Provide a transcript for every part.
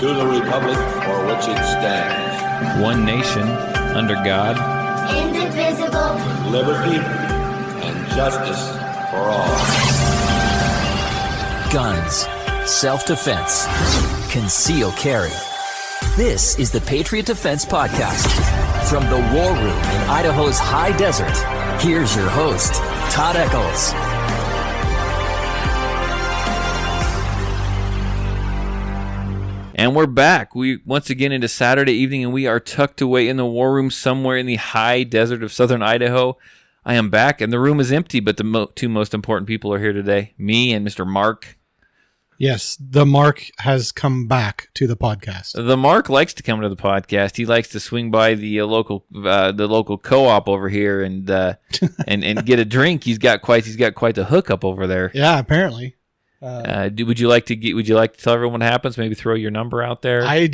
to the republic for which it stands, one nation, under God, indivisible, liberty and justice for all. Guns, self-defense, concealed carry. This is the Patriot Defense Podcast. From the war room in Idaho's high desert, here's your host, Todd Echols. And we're back. We once again into Saturday evening, and we are tucked away in the war room somewhere in the high desert of southern Idaho. I am back, and the room is empty, but the two most important people are here today, me and Mr. Mark. Yes, the Mark has come back to the podcast. The Mark likes to come to the podcast. He likes to swing by the local co-op over here and get a drink. He's got quite the hookup over there. Yeah, apparently. Would you like to tell everyone what happens? Maybe throw your number out there. I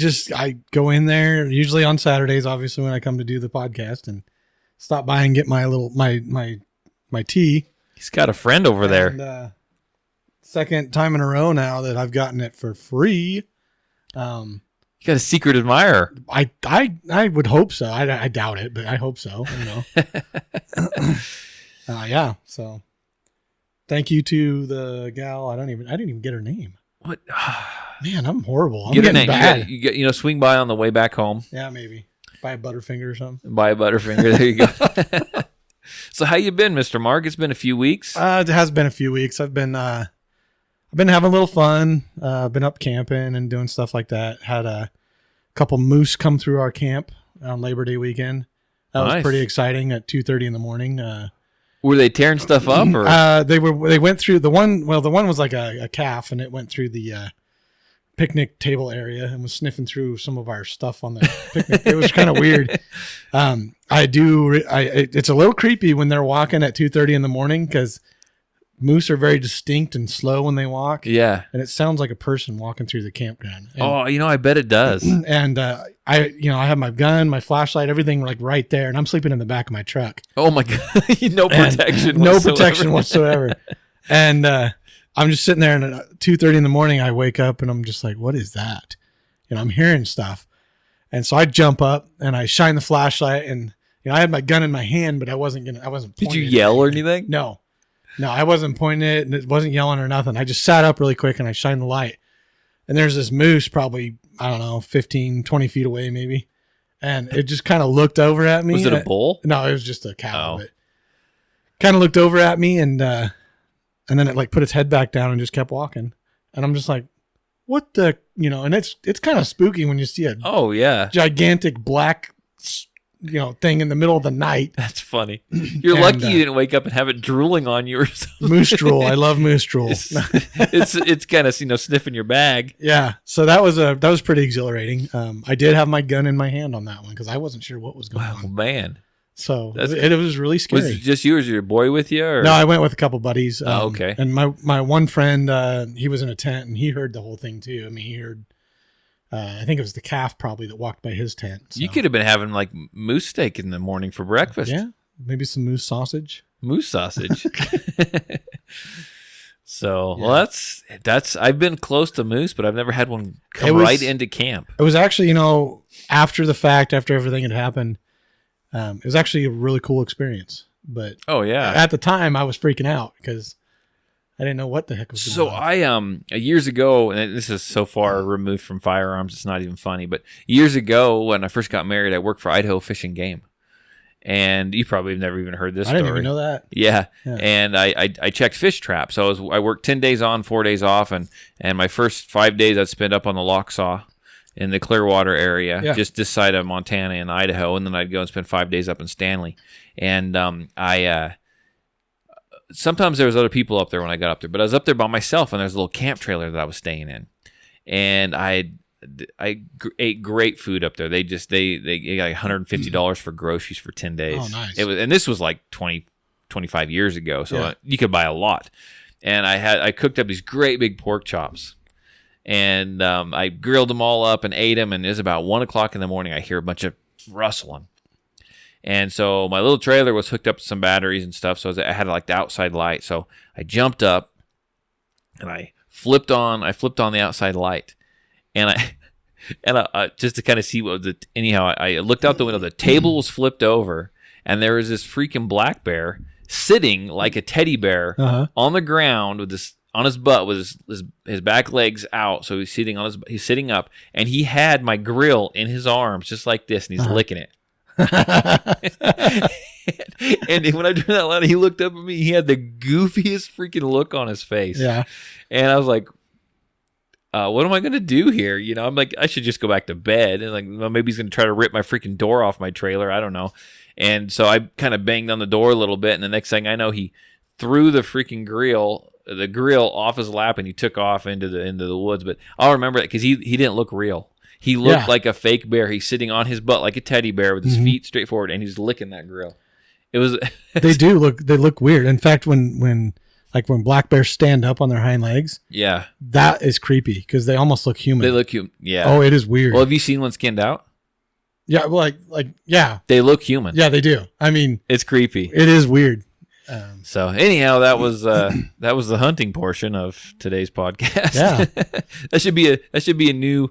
go in there usually on Saturdays, obviously when I come to do the podcast, and stop by and get my tea. He's got a friend over there. And, second time in a row now that I've gotten it for free. You got a secret admirer. I would hope so. I doubt it, but I hope so. Yeah. So. Thank you to the gal. I didn't even get her name. What? Man, I'm horrible. I'm get her getting name. bad. You swing by on the way back home. Yeah, maybe buy a Butterfinger or something. Buy a Butterfinger. There you go. So how you been, Mr. Mark? It's been a few weeks. It has been a few weeks. I've been having a little fun. Been up camping and doing stuff like that. Had a couple moose come through our camp on Labor Day weekend. That was pretty exciting at 2:30 in the morning. Were they tearing stuff up? Or? They went through the one. Well, the one was like a calf, and it went through the picnic table area and was sniffing through some of our stuff on the picnic. It was kind of weird. It's a little creepy when they're walking at 2:30 in the morning because moose are very distinct and slow when they walk. Yeah, and it sounds like a person walking through the campground. And, I bet it does. And I have my gun, my flashlight, everything like right there, and I'm sleeping in the back of my truck. Oh my God. No protection whatsoever. And I'm just sitting there, and at 2:30 in the morning, I wake up and I'm just like, what is that? And I'm hearing stuff. And so I jump up and I shine the flashlight, and I had my gun in my hand, but I wasn't pointing. Did you yell or anything? No, I wasn't pointing it, and it wasn't yelling or nothing. I just sat up really quick and I shined the light. And there's this moose probably, I don't know, 15, 20 feet away maybe. And it just kind of looked over at me. Was it a bull? No, it was just a cow. But kind of looked over at me, and then it like put its head back down and just kept walking. And I'm just like, what the, and it's kind of spooky when you see a gigantic black, thing in the middle of the night. That's funny. You're lucky you didn't wake up and have it drooling on you or something. Moose drool. I love moose drool. It's kind of sniffing your bag. Yeah. So that was pretty exhilarating. I did have my gun in my hand on that one because I wasn't sure what was going on. Oh man. So it was really scary. Was it just you or was your boy with you? Or? No, I went with a couple buddies. Okay. And my one friend, he was in a tent and he heard the whole thing too. I mean, he heard. I think it was the calf probably that walked by his tent. So. You could have been having like moose steak in the morning for breakfast. Yeah, maybe some moose sausage. Moose sausage. So, yeah. Well, that's. I've been close to moose, but I've never had one come right into camp. It was actually, after the fact, after everything had happened, it was actually a really cool experience. But at the time, I was freaking out because I didn't know what the heck was going on. So years ago, and this is so far removed from firearms, it's not even funny, but years ago when I first got married, I worked for Idaho Fish and Game. And you probably have never even heard this story. I didn't even know that. Yeah. And I checked fish traps. So I worked 10 days on, 4 days off, and my first 5 days I'd spend up on the Locksaw in the Clearwater area, just this side of Montana and Idaho, and then I'd go and spend 5 days up in Stanley. And sometimes there was other people up there when I got up there, but I was up there by myself, and there's a little camp trailer that I was staying in, and I ate great food up there. They got like $150 for groceries for 10 days. Oh, nice. And this was like 25 years ago, so you could buy a lot. And I cooked up these great big pork chops, and I grilled them all up and ate them. And it was about 1 o'clock in the morning. I hear a bunch of rustling. And so my little trailer was hooked up to some batteries and stuff, so I had like the outside light. So I jumped up and I flipped on the outside light, and And just to kind of see what was anyhow, I looked out the window. The table was flipped over, and there was this freaking black bear sitting like a teddy bear on the ground with this on his butt with his back legs out. So he's sitting up, and he had my grill in his arms just like this, and he's licking it. And when I turned that light, he looked up at me. He had the goofiest freaking look on his face. Yeah. And I was like, what am I going to do here? You know, I'm like, I should just go back to bed. And like, well, maybe he's going to try to rip my freaking door off my trailer. I don't know. And so I kind of banged on the door a little bit. And the next thing I know, he threw the freaking grill off his lap, and he took off into the woods. But I'll remember that because he didn't look real. He looked like a fake bear. He's sitting on his butt like a teddy bear with his feet straight forward, and he's licking that grill. It was. They look weird. In fact, when black bears stand up on their hind legs, yeah, that is creepy because they almost look human. They look human. Yeah. Oh, it is weird. Well, have you seen one skinned out? Yeah, like yeah, they look human. Yeah, they do. I mean, it's creepy. It is weird. So anyhow, that was the hunting portion of today's podcast. Yeah, that should be a new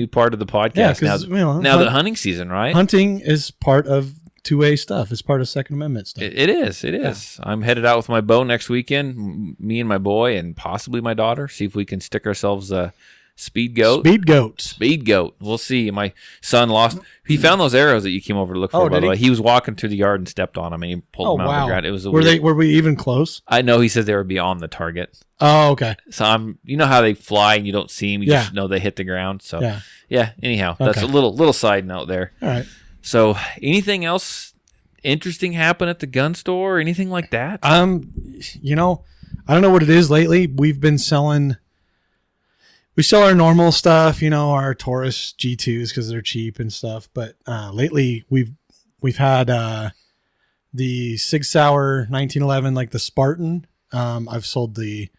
part of the podcast. Yeah, now the hunting season, right? Hunting is part of 2A stuff. It's part of Second Amendment stuff. It is. Yeah. I'm headed out with my bow next weekend. Me and my boy, and possibly my daughter. See if we can stick ourselves a speed goat. Speed goat. We'll see. My son he found those arrows that you came over to look for. By the way, he was walking through the yard and stepped on them, and he pulled them out of the ground. It was were we even close? I know he said they were beyond the target. Oh, okay. So you know how they fly and you don't see them. You just know they hit the ground. So yeah. Anyhow, that's a little side note there. All right. So anything else interesting happen at the gun store or anything like that? I don't know what it is lately. We sell our normal stuff, our Taurus G2s because they're cheap and stuff. But lately we've had the Sig Sauer 1911, like the Spartan. I've sold the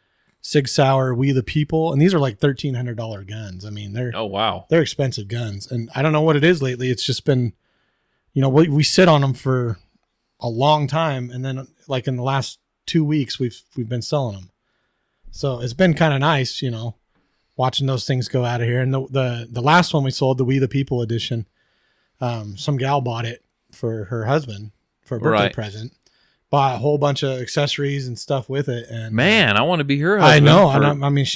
Sig Sauer We the People, and these are like $1,300 guns. I mean, they're expensive guns, and I don't know what it is lately. It's just been, we sit on them for a long time, and then like in the last 2 weeks we've been selling them. So it's been kind of nice, watching those things go out of here. And the last one we sold, the We the People edition, some gal bought it for her husband for a birthday present. Bought a whole bunch of accessories and stuff with it. And man, I want to be her husband. I know. I mean,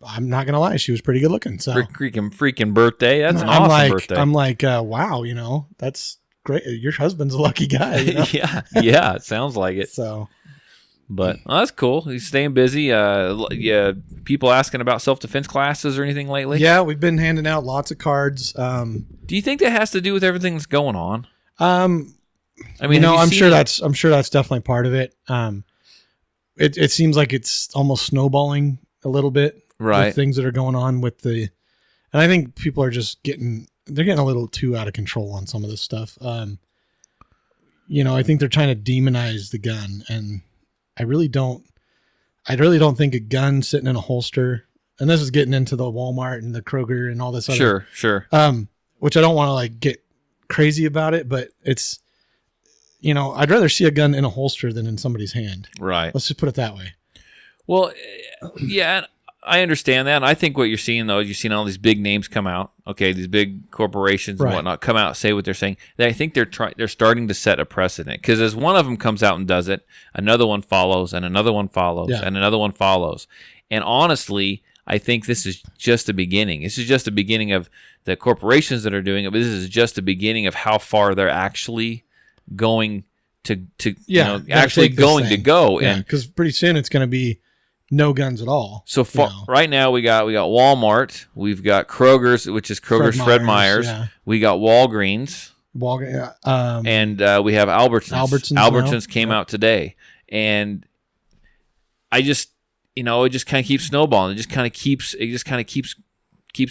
I'm not going to lie, she was pretty good looking. So freaking birthday. That's an awesome birthday. I'm like, wow, that's great. Your husband's a lucky guy. Yeah, it sounds like it. So, but that's cool. He's staying busy. Yeah, people asking about self-defense classes or anything lately? Yeah, we've been handing out lots of cards. Do you think that has to do with everything that's going on? I mean, I'm sure that's definitely part of it. It seems like it's almost snowballing a little bit, right? With things that are going on and I think people are just getting a little too out of control on some of this stuff. I think they're trying to demonize the gun, and I really don't think a gun sitting in a holster, and this is getting into the Walmart and the Kroger and all this other. Sure. Which I don't want to like get crazy about it, but it's, I'd rather see a gun in a holster than in somebody's hand. Right. Let's just put it that way. Well, yeah, I understand that. And I think what you're seeing, though, is you're seeing all these big names come out. Okay, these big corporations and whatnot come out and say what they're saying. I think they're starting to set a precedent, because as one of them comes out and does it, another one follows, and another one follows, and another one follows. And honestly, I think this is just the beginning. This is just the beginning of the corporations that are doing it, but this is just the beginning of how far they're actually going to go. Yeah, because pretty soon it's going to be no guns at all. So right now we got Walmart, we've got Kroger's, which is Kroger's Fred Meyer's. Yeah. We got Walgreens, and we have Albertsons. Albertsons came out today, and I just it just kind of keeps snowballing. It just kind of keeps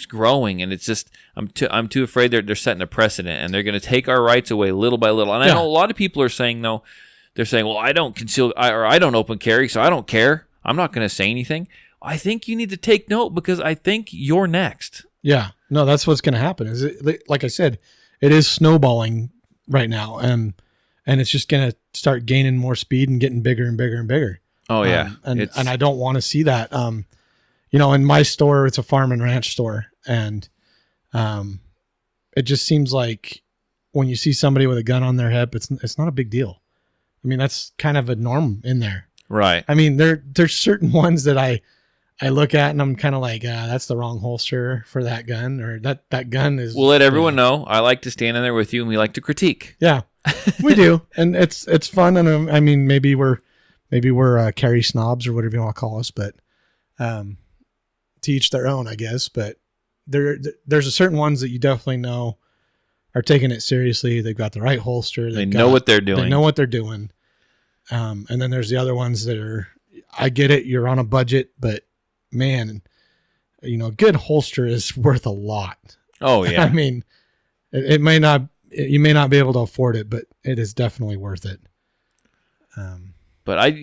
growing, and it's just I'm too afraid they're setting a precedent, and they're going to take our rights away little by little. And I know a lot of people are saying, though, they're saying, well, I don't conceal or I don't open carry, so I don't care. I'm not going to say anything. I think you need to take note, because I think you're next. Yeah, no, that's what's going to happen. Like I said, it is snowballing right now, and it's just going to start gaining more speed and getting bigger and bigger and bigger. Oh yeah, and I don't want to see that. In my store, it's a farm and ranch store, And it just seems like when you see somebody with a gun on their hip, it's not a big deal. I mean, that's kind of a norm in there. Right. I mean, there's certain ones that I look at and I'm kind of like, that's the wrong holster for that gun, or that gun is. We'll let everyone know. I like to stand in there with you, and we like to critique. Yeah, we do, and it's fun. And I mean, maybe we're carry snobs or whatever you want to call us, but to each their own, I guess. But there's a certain ones that you definitely know are taking it seriously. They've got the right holster. They know what they're doing. They know what they're doing. And then there's the other ones that are. I get it. You're on a budget, but man, a good holster is worth a lot. Oh yeah. I mean, it may not, you may not be able to afford it, but it is definitely worth it. But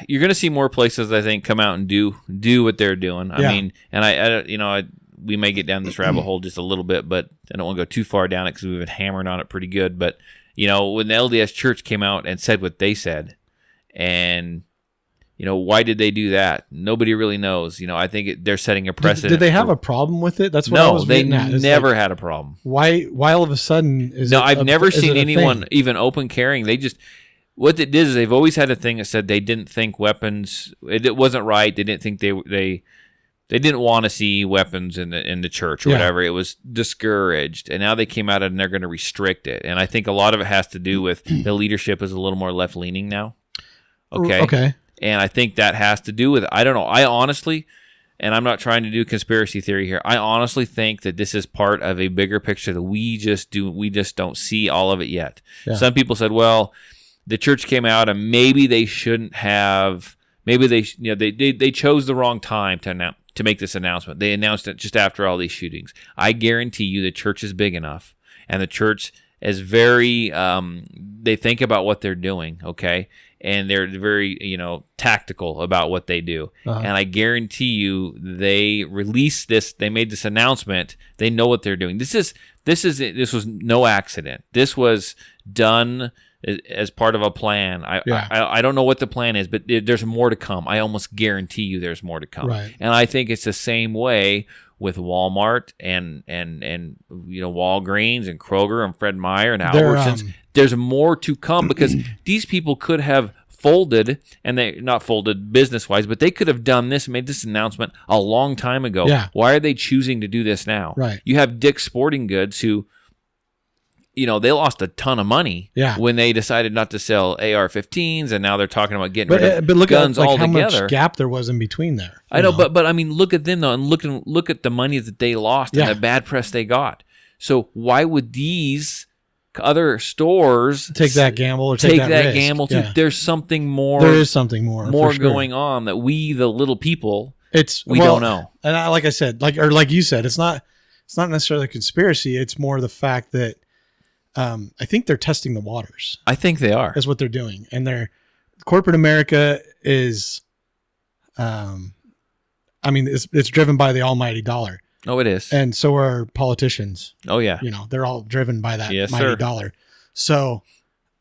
you're going to see more places, I think, come out and do what they're doing. I mean, and we may get down this rabbit hole just a little bit, but I don't want to go too far down it because we've been hammering on it pretty good. But when the LDS Church came out and said what they said, and why did they do that? Nobody really knows. I think they're setting a precedent. Did they have a problem with it? That's what I was they never had a problem. Why all of a sudden is no? it I've never seen anyone thing? even open carrying. They just what they did is they've always had a thing that said they didn't think weapons. It wasn't right. They didn't think they didn't want to see weapons in the church or whatever. It was discouraged, and now they came out and they're going to restrict it. And I think a lot of it has to do with the leadership is a little more left leaning now. Okay. And I think that has to do with, I don't know, I honestly, and I'm not trying to do conspiracy theory here, I honestly think that this is part of a bigger picture that we just don't see all of it yet. Yeah. Some people said, well, the church came out and maybe they shouldn't have, maybe they chose the wrong time to make this announcement. They announced it just after all these shootings. I guarantee you the church is big enough, and the church is very, they think about what they're doing, okay? And they're very, tactical about what they do. Uh-huh. And I guarantee you, they released this. They made this announcement. They know what they're doing. This was no accident. This was done as part of a plan. I don't know what the plan is, but there's more to come. I almost guarantee you, there's more to come. Right. And I think it's the same way with Walmart and Walgreens and Kroger and Fred Meyer and Albertsons. There's more to come because these people could have folded, and they not folded business-wise, but they could have done this, made this announcement a long time ago. Yeah. Why are they choosing to do this now? Right. You have Dick's Sporting Goods who, they lost a ton of money when they decided not to sell AR-15s, and now they're talking about getting rid of look guns at how altogether. much gap there was in between there. I know, but I mean, look at them though, and look at the money that they lost and the bad press they got. So why would these other stores take that gamble or take that risk? Gamble too? There's something more. There is something more going on that we, the little people, we don't know. And like I said, like you said, it's not necessarily a conspiracy. It's more the fact that I think they're testing the waters. I think they are. That's what they're doing, and corporate America is, it's driven by the almighty dollar. Oh, it is. And so are politicians. Oh, yeah. They're all driven by that mighty dollar. So,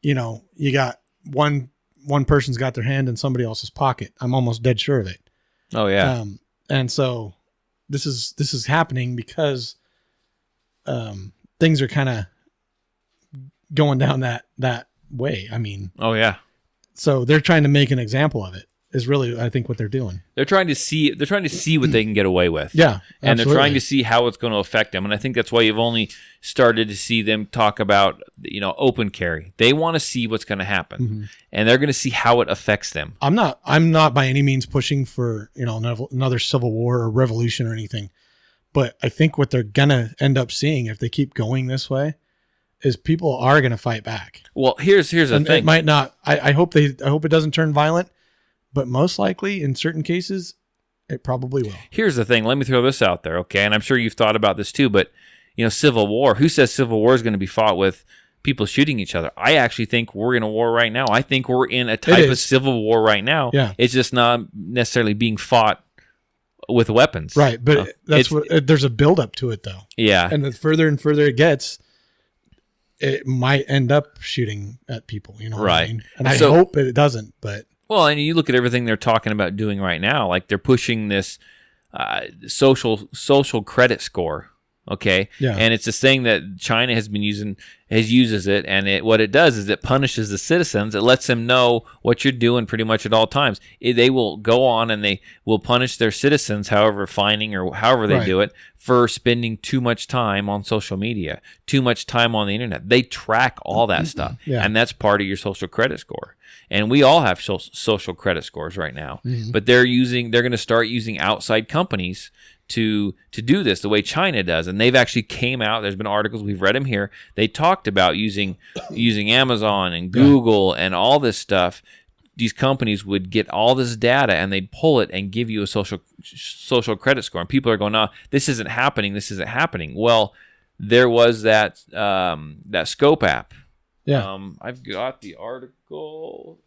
you got one person's got their hand in somebody else's pocket. I'm almost dead sure of it. Oh, yeah. And so this is happening because things are kind of going down that way. I mean. Oh, yeah. So they're trying to make an example of it. Is really, I think, what they're doing. They're trying to see what they can get away with. Yeah, and absolutely. They're trying to see how it's going to affect them. And I think that's why you've only started to see them talk about, open carry. They want to see what's going to happen, and they're going to see how it affects them. I'm not by any means pushing for another civil war or revolution or anything, but I think what they're going to end up seeing if they keep going this way is people are going to fight back. Well, here's the thing. It might not. I hope it doesn't turn violent. But most likely, in certain cases, it probably will. Here's the thing. Let me throw this out there, okay? And I'm sure you've thought about this too, but, civil war. Who says civil war is going to be fought with people shooting each other? I actually think we're in a war right now. I think we're in a type of civil war right now. Yeah. It's just not necessarily being fought with weapons. Right, but there's a buildup to it, though. Yeah. And the further and further it gets, it might end up shooting at people, right. what I mean? And I hope it doesn't, but... Well, and you look at everything they're talking about doing right now, like they're pushing this social credit score. Okay. Yeah. And it's this thing that China has been uses it, and what it does is it punishes the citizens. It lets them know what you're doing pretty much at all times. They will go on and they will punish their citizens, however fining or however they do it, for spending too much time on social media, too much time on the internet. They track all that stuff, and that's part of your social credit score. And we all have social credit scores right now, but they're going to start using outside companies to do this the way China does. And they've actually came out, there's been articles, we've read them here, they talked about using Amazon and Google and all this stuff. These companies would get all this data and they'd pull it and give you a social credit score. And people are going, no, this isn't happening. Well, there was that Scope app. Yeah. I've got the article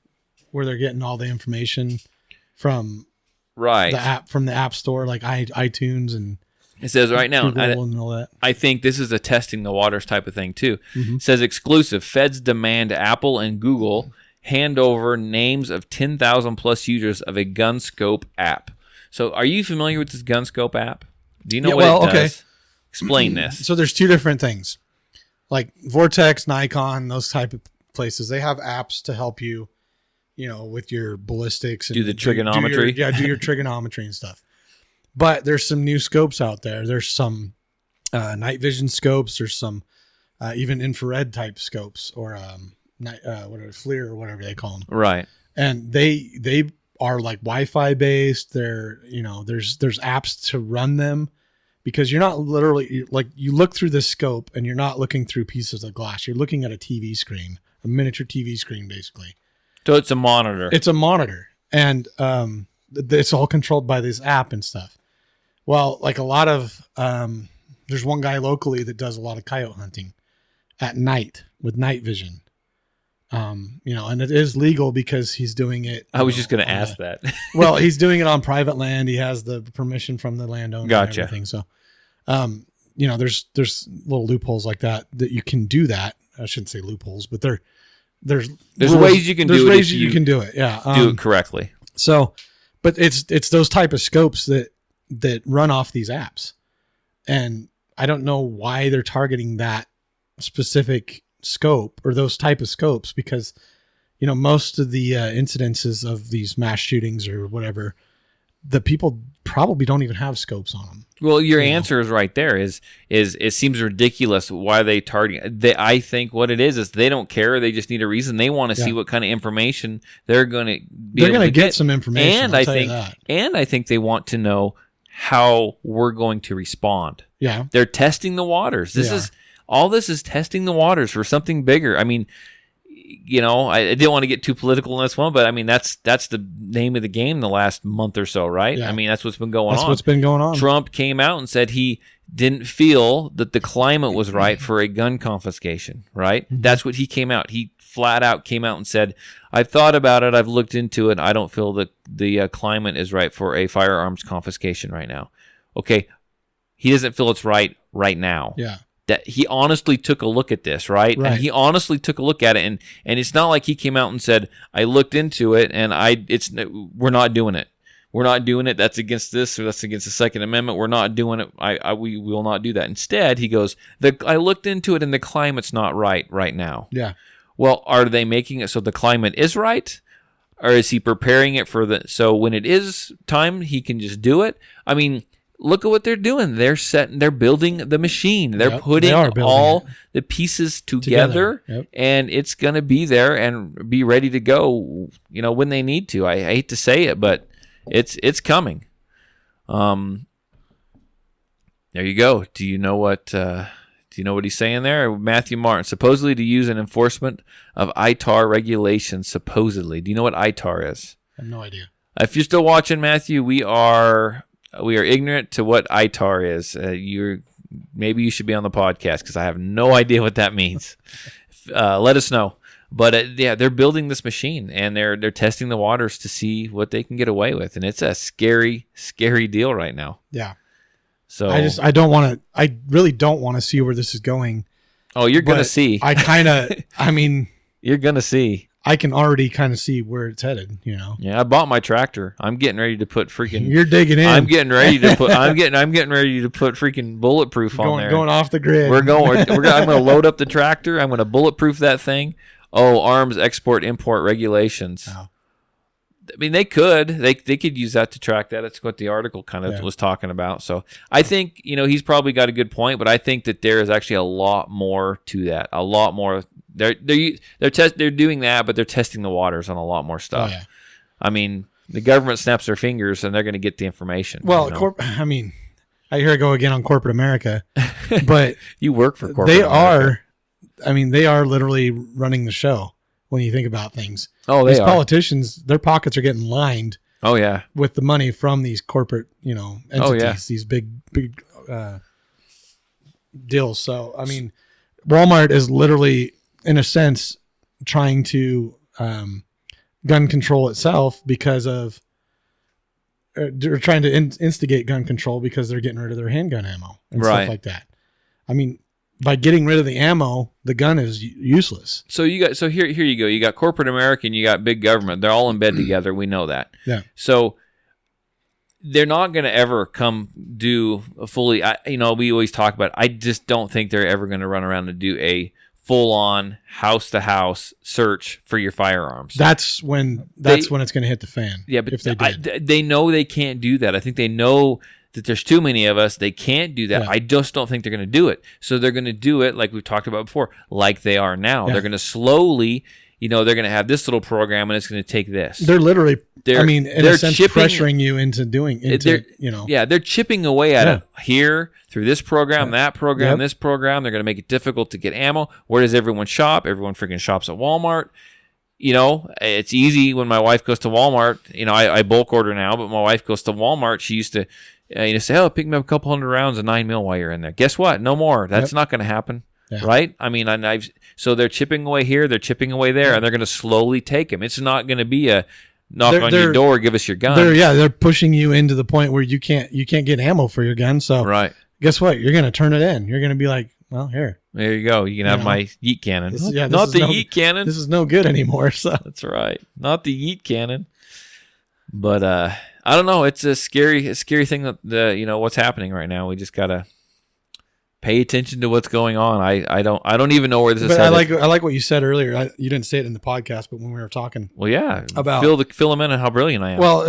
where they're getting all the information from the app, from the app store, like iTunes, and it says right now, and all that. I think this is a testing the waters type of thing too. It says exclusive. Feds demand Apple and Google hand over names of 10,000 plus users of a GunScope app. So are you familiar with this GunScope app? Do you know what it does? Explain this. So there's two different things. Like Vortex, Nikon, those type of places, they have apps to help you, with your ballistics and do the trigonometry. Do your trigonometry and stuff. But there's some new scopes out there. There's some night vision scopes. There's some even infrared type scopes, or FLIR or whatever they call them. Right. And they are like Wi-Fi based. They're there's apps to run them, because you're not literally, like, you look through this scope and you're not looking through pieces of glass. You're looking at a TV screen, a miniature TV screen, basically. So it's a monitor. It's a monitor, and it's all controlled by this app and stuff. Well, like a lot of, there's one guy locally that does a lot of coyote hunting at night with night vision. And it is legal because he's doing it. I was just going to ask that. Well, he's doing it on private land. He has the permission from the landowner. Gotcha. And everything. So, there's little loopholes like that you can do that. I shouldn't say loopholes, but there's ways you can do it. There's ways you can do it. Yeah. Do it correctly. So, but it's those type of scopes that run off these apps. And I don't know why they're targeting that specific scope or those type of scopes, because, most of the incidences of these mass shootings or whatever, the people probably don't even have scopes on them. Well, your answer is right there. Is it seems ridiculous why they target. I think what it is they don't care. They just need a reason. They want to see what kind of information they're going to be. They're going to get some information. And I think they want to know how we're going to respond. Yeah, they're testing the waters. All this is testing the waters for something bigger. I mean, I didn't want to get too political in this one, but I mean, that's the name of the game the last month or so, right? Yeah. I mean, that's what's been going on. That's what's been going on. Trump came out and said he didn't feel that the climate was right for a gun confiscation, right? Mm-hmm. That's what he came out. He flat out came out and said, I've thought about it. I've looked into it. I don't feel that the climate is right for a firearms confiscation right now. Okay. He doesn't feel it's right now. Yeah. That he honestly took a look at this, right? And he honestly took a look at it, and it's not like he came out and said, I looked into it and we're not doing it. We're not doing it. That's against this, or that's against the Second Amendment. We're not doing it. We will not do that. Instead, he goes, I looked into it and the climate's not right now. Yeah. Well, are they making it so the climate is right? Or is he preparing it so when it is time, he can just do it? I mean, look at what they're doing. They're building the machine. They're putting all the pieces together. Yep. And it's going to be there and be ready to go, when they need to. I hate to say it, but it's coming. There you go. Do you know what he's saying there? Matthew Martin, supposedly to use an enforcement of ITAR regulations, supposedly. Do you know what ITAR is? I have no idea. If you're still watching, Matthew, we are ignorant to what ITAR is. Maybe you should be on the podcast because I have no idea what that means. Let us know. But they're building this machine and they're testing the waters to see what they can get away with, and it's a scary, scary deal right now. Yeah. So I really don't want to see where this is going. Oh, you're gonna see. You're gonna see. I can already kind of see where it's headed, you know. Yeah, I bought my tractor. I'm getting ready to put freaking. You're digging in. I'm getting ready to put. I'm getting ready to put freaking bulletproof on there. Going off the grid. I'm going to load up the tractor. I'm going to bulletproof that thing. Oh, arms export import regulations. Oh. I mean, they could use that to track that. That's what the article kind of was talking about. So I think, he's probably got a good point, but I think that there is actually a lot more to that. A lot more. They're doing that, but they're testing the waters on a lot more stuff. Oh, yeah. I mean, the government snaps their fingers and they're going to get the information. Well, I hear it go again on corporate America, but you work for corporate America. They are literally running the show when you think about things. Oh, these politicians, their pockets are getting lined. Oh yeah, with the money from these corporate, entities, these big deals. So I mean, Walmart is literally, in a sense, trying to gun control itself because of they're trying to instigate gun control because they're getting rid of their handgun ammo and stuff like that. I mean, by getting rid of the ammo, the gun is useless. So here you go. You got corporate America and you got big government. They're all in bed together. We know that. Yeah. So they're not going to ever come do a fully. We always talk about. I just don't think they're ever going to run around and do a full-on house-to-house search for your firearms. That's when it's going to hit the fan. Yeah, but if they did. They know they can't do that. I think they know that there's too many of us. They can't do that. Yeah. I just don't think they're going to do it. So they're going to do it like we've talked about before, like they are now. Yeah. They're going to slowly, they're going to have this little program and it's going to take this. They're literally, in a sense, pressuring you into doing, Yeah, they're chipping away at it here through this program, that program, this program. They're going to make it difficult to get ammo. Where does everyone shop? Everyone freaking shops at Walmart. It's easy when my wife goes to Walmart. I bulk order now, but my wife goes to Walmart. She used to, say, "Oh, pick me up a couple hundred rounds of 9mm while you're in there." Guess what? No more. That's not going to happen, right? I mean, so they're chipping away here, they're chipping away there, and they're going to slowly take them. It's not going to be a knock on your door, give us your gun. They're pushing you into the point where you can't get ammo for your gun. So guess what? You're going to turn it in. You're going to be like, well, here. There you go. You can have my yeet cannon. Not the yeet cannon. This is no good anymore. So that's right. Not the yeet cannon. But I don't know. It's a scary thing that what's happening right now. We just gotta pay attention to what's going on. I don't even know where this is headed. I like what you said earlier. You didn't say it in the podcast, but when we were talking, about fill them in on how brilliant I am. Well,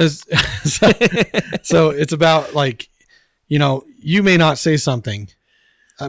so it's about you may not say something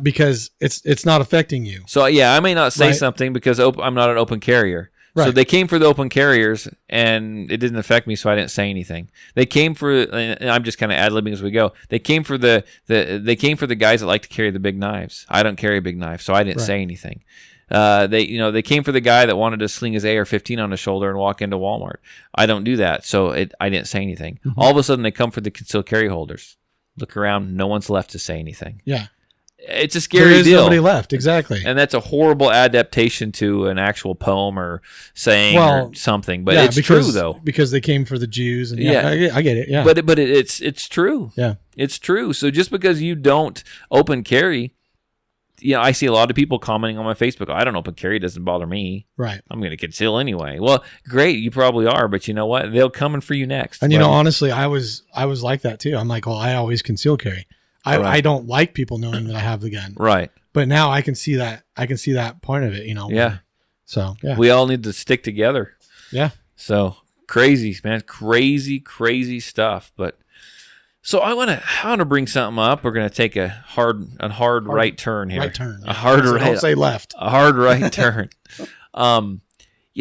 because it's not affecting you. So I may not say something because I'm not an open carrier. Right. So they came for the open carriers, and it didn't affect me, so I didn't say anything. They came for, and I'm just kind of ad-libbing as we go. They came for the guys that like to carry the big knives. I don't carry a big knife, so I didn't say anything. They came for the guy that wanted to sling his AR-15 on his shoulder and walk into Walmart. I don't do that, so I didn't say anything. Mm-hmm. All of a sudden, they come for the concealed carry holders. Look around, no one's left to say anything. Yeah. It's a scary deal. There is nobody left, exactly. And that's a horrible adaptation to an actual poem or saying or something. But it's true, though. Because they came for the Jews. And I get it, yeah. But it's true. Yeah. It's true. So just because you don't open carry, I see a lot of people commenting on my Facebook, I don't open carry, it doesn't bother me. Right. I'm going to conceal anyway. Well, great, you probably are, but you know what? They'll come for you next. And honestly, I was like that too. I'm like, well, I always conceal carry. I don't like people knowing that I have the gun. Right. But now I can see that. I can see that point of it, Yeah. So, yeah. We all need to stick together. Yeah. So, crazy, man. Crazy stuff. But so I want to bring something up. We're going to take a hard right turn here. Right turn. A hard right. Don't say left. A hard right turn.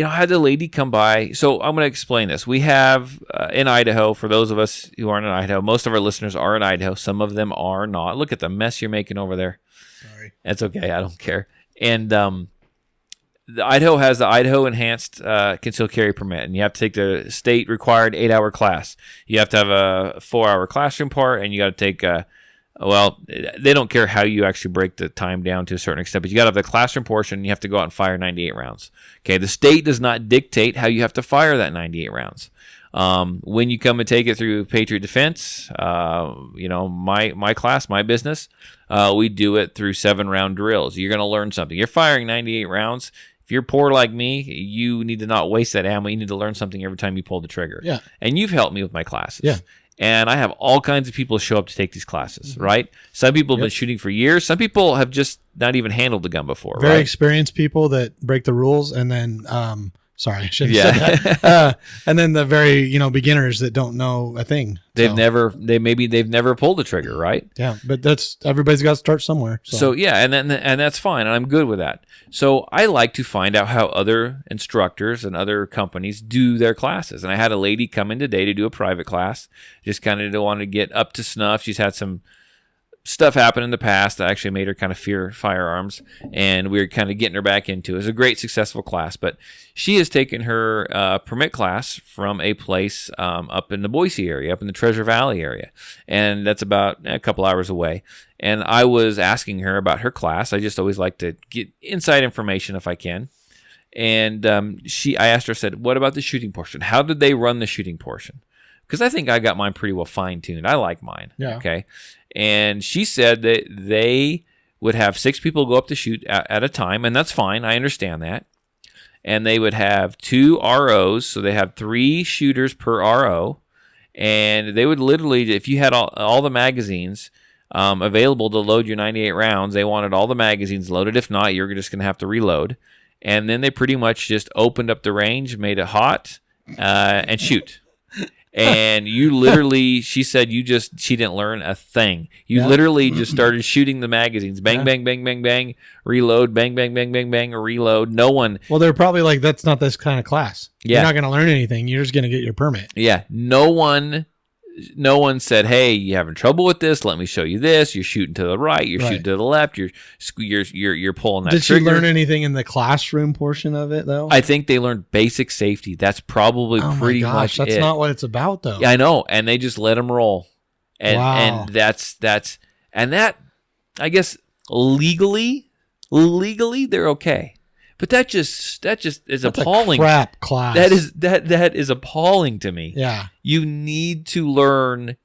I had the lady come by. So I'm going to explain this. We have in Idaho, for those of us who aren't in Idaho, most of our listeners are in Idaho. Some of them are not. Look at the mess you're making over there. Sorry. That's okay. I don't care. And the Idaho has the Idaho Enhanced Concealed Carry Permit, and you have to take the state-required 8-hour class. You have to have a 4-hour classroom part, and you got to take they don't care how you actually break the time down to a certain extent, but you got to have the classroom portion, and you have to go out and fire 98 rounds. Okay, the state does not dictate how you have to fire that 98 rounds. When you come and take it through Patriot Defense, my class, my business, we do it through 7-round drills. You're going to learn something. You're firing 98 rounds. If you're poor like me, you need to not waste that ammo. You need to learn something every time you pull the trigger. Yeah. And you've helped me with my classes. Yeah. And I have all kinds of people show up to take these classes, right? Some people have been shooting for years. Some people have just not even handled the gun before, Very right? experienced people that break the rules, and then sorry, I shouldn't have said that. And then the very beginners that don't know a thing. They've never pulled the trigger, right? Yeah, but everybody's got to start somewhere. So yeah, and that's fine, and I'm good with that. So I like to find out how other instructors and other companies do their classes. And I had a lady come in today to do a private class, just kind of wanted to get up to snuff. She's had some stuff happen in the past that actually made her kind of fear firearms, and we were kind of getting her back into it. It was a great, successful class, but she has taken her permit class from a place up in the Boise area, up in the Treasure Valley area, and that's about a couple hours away. And I was asking her about her class. I just always like to get inside information if I can. And I asked her, I said, what about the shooting portion? How did they run the shooting portion? Because I think I got mine pretty well fine-tuned. I like mine. Yeah. Okay. And she said that they would have 6 people go up to shoot at a time, and that's fine. I understand that. And they would have 2 ROs, so they have 3 shooters per RO. And they would literally, if you had all the magazines available to load your 98 rounds, they wanted all the magazines loaded. If not, you're just going to have to reload. And then they pretty much just opened up the range, made it hot, and shoot. And you literally, she said she didn't learn a thing. You literally just started shooting the magazines. Bang, bang, bang, bang, bang, reload, bang, bang, bang, bang, bang, reload. No one. Well, they're probably like, that's not this kind of class. Yeah. You're not going to learn anything. You're just going to get your permit. Yeah. No one said, hey, you having trouble with this? Let me show you this. You're shooting to the right. You're shooting to the left. You're pulling that trigger. Did she learn anything in the classroom portion of it, though? I think they learned basic safety. That's probably pretty much that's it. not what it's about, though. Yeah, I know. And they just let them roll. And that's that, I guess, legally, they're okay. But that just is appalling. A crap class. That is appalling to me. Yeah. You need to learn.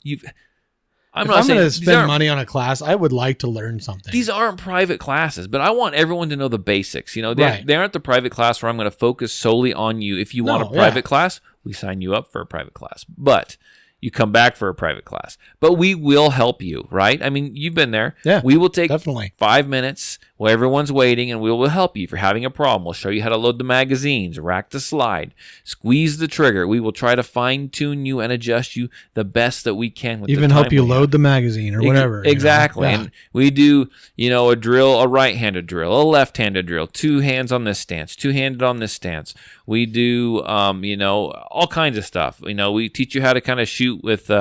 I'm going to spend money on a class, I would like to learn something. These aren't private classes, but I want everyone to know the basics. They aren't the private class where I'm going to focus solely on you. If you want a private class, we sign you up for a private class. But you come back for a private class. But we will help you, right? I mean, you've been there. Yeah, we will take definitely 5 minutes while everyone's waiting, and we will help you if you're having a problem. We'll show you how to load the magazines, rack the slide, squeeze the trigger. We will try to fine-tune you and adjust you the best that we can. With even the help you load have. the magazine or whatever. Exactly. And we do, a drill, a right-handed drill, a left-handed drill, 2 hands on this stance, 2-handed on this stance. We do, all kinds of stuff. We teach you how to kind of shoot with,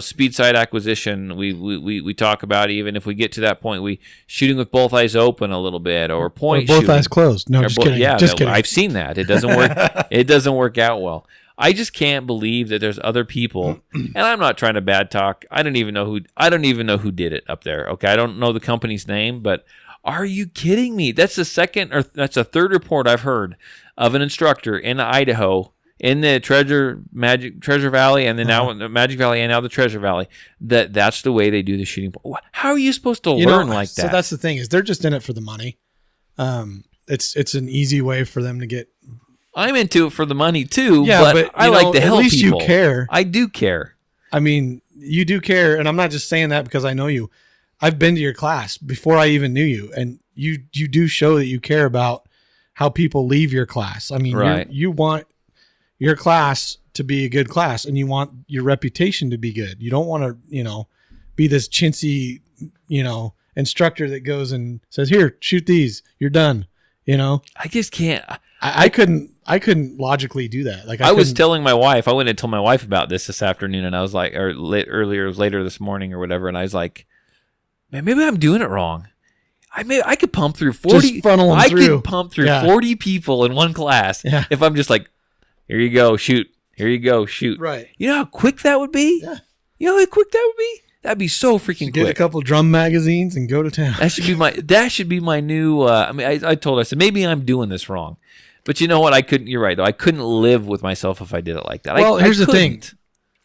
speed sight acquisition. We talk about, even if we get to that point, we shooting with both eyes open a little bit, or point both shooting. Eyes closed. No, just kidding. Yeah, just kidding. I've seen that. It doesn't work. It doesn't work out well. I just can't believe that there's other people, and I'm not trying to bad talk. I don't even know who did it up there. Okay, I don't know the company's name, but are you kidding me? That's the third report I've heard of an instructor in Idaho, in the Treasure Valley, and then now in the Magic Valley, and now the Treasure Valley. That's the way they do the shooting. How are you supposed to learn like that? So that's the thing, is they're just in it for the money. It's an easy way for them to get. I'm into it for the money too. Yeah, but I like to help people. At least you care. I do care. I mean, you do care, and I'm not just saying that because I know you. I've been to your class before I even knew you, and you do show that you care about how people leave your class. I mean, right. You want your class to be a good class, and you want your reputation to be good. You don't want to, be this chintzy, instructor that goes and says, "Here, shoot these. You're done." I just can't. I couldn't logically do that. Like I was telling my wife, I went and told my wife about this afternoon, and I was like, later this morning or whatever, and I was like, man, maybe I'm doing it wrong. I could pump through 40. Just funnel them through. Could pump through 40 people in one class if I'm just like, here you go, shoot. Here you go, shoot. Right. You know how quick that would be? Yeah. You know how quick that would be? That'd be so freaking quick. Get a couple drum magazines and go to town. That should be my new. I told her, I said, maybe I'm doing this wrong, but you know what? You're right though. I couldn't live with myself if I did it like that. Well, here's the thing.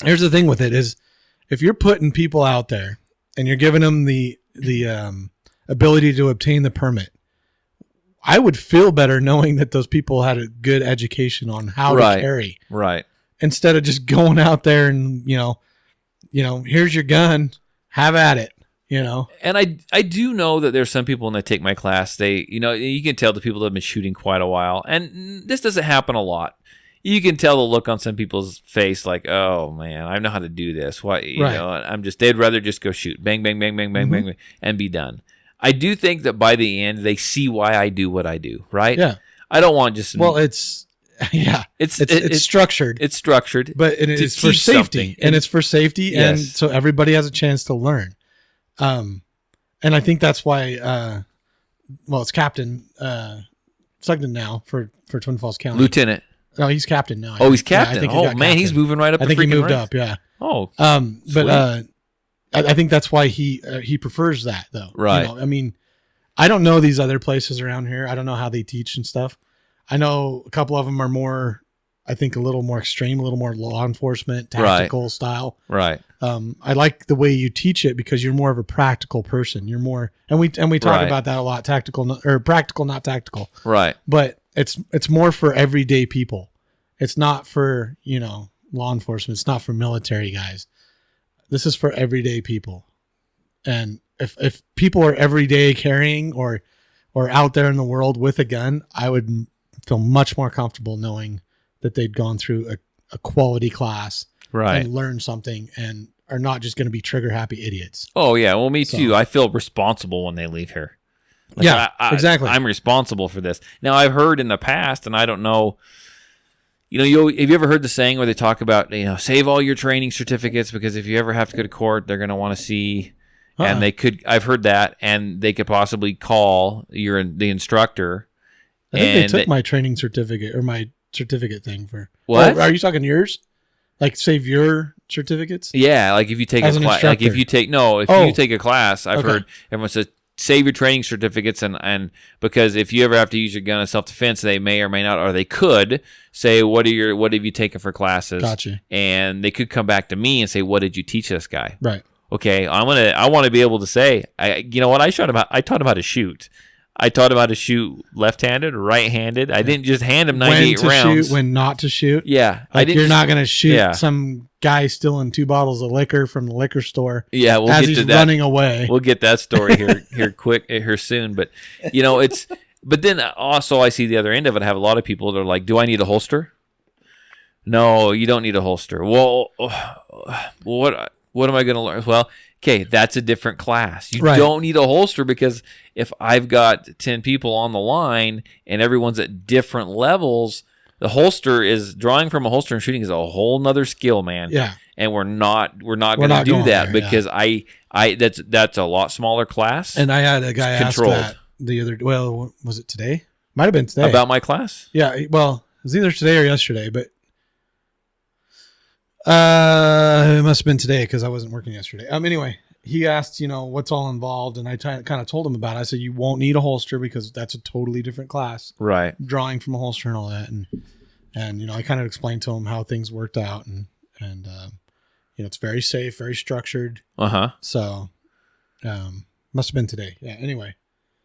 Here's the thing with it is, if you're putting people out there and you're giving them the ability to obtain the permit, I would feel better knowing that those people had a good education on how to carry. Right. Instead of just going out there and, here's your gun, have at it, And I do know that there's some people when they take my class, they, you can tell the people that have been shooting quite a while. And this doesn't happen a lot. You can tell the look on some people's face like, oh man, I know how to do this. Why, they'd rather just go shoot. Bang, bang, bang, bang, bang, bang, and be done. I do think that by the end, they see why I do what I do, right? Yeah. I don't want just... Well, it's structured. It's structured. But it's for safety. And it's for safety. Yes. And so everybody has a chance to learn. And I think that's why, it's Captain Sugden now for Twin Falls County. Lieutenant. No, he's captain now. Oh, he's captain. Yeah, Oh, man, captain. He's moving right up. I think he moved up. Yeah. Oh. But I think that's why he prefers that though. Right. I mean, I don't know these other places around here. I don't know how they teach and stuff. I know a couple of them are more, I think, a little more extreme, a little more law enforcement, tactical style. Right. I like the way you teach it because you're more of a practical person. You're more, and we talk about that a lot. Practical, not tactical. Right. But it's more for everyday people. It's not for, law enforcement. It's not for military guys. This is for everyday people. And if people are everyday carrying or out there in the world with a gun, I would feel much more comfortable knowing that they'd gone through a quality class and learned something and are not just going to be trigger happy idiots. Oh yeah. Well, me too. I feel responsible when they leave here. Exactly. I'm responsible for this. Now I've heard in the past, and I don't know, have you ever heard the saying where they talk about, save all your training certificates because if you ever have to go to court, they're going to want to see, and I've heard that, and they could possibly call the instructor. I think they took my training certificate or my certificate thing for. What? Are you talking yours? Like save your certificates? Yeah. Like if you take a class, like if you take a class, I've heard everyone says, save your training certificates and because if you ever have to use your gun in self-defense, they may or may not, or they could say, what have you taken for classes? Gotcha. And they could come back to me and say, what did you teach this guy? Right. Okay. I want to be able to say, I taught him how to shoot. I taught him how to shoot left-handed, right-handed. I didn't just hand him 98 rounds. Shoot, when not to shoot. Yeah. You're not going to shoot some guy stealing 2 bottles of liquor from the liquor store we'll as get he's to that. running away. We'll get that story here soon. But, but then also I see the other end of it. I have a lot of people that are like, do I need a holster? No, you don't need a holster. Well, what am I going to learn? Well, okay, that's a different class. You don't need a holster because if I've got 10 people on the line and everyone's at different levels, the holster is drawing from a holster and shooting is a whole nother skill, man. Yeah. And we're not going to do that because that's a lot smaller class. And I had a guy ask that the other, was it today? Might have been today. About my class? Yeah. Well, it was either today or yesterday, but it must have been today because I wasn't working yesterday. Anyway, he asked, what's all involved, and I kind of told him about it. I said, you won't need a holster because that's a totally different class. Right. Drawing from a holster and all that. And I kind of explained to him how things worked out and it's very safe, very structured. Uh-huh. So, must have been today. Yeah. Anyway.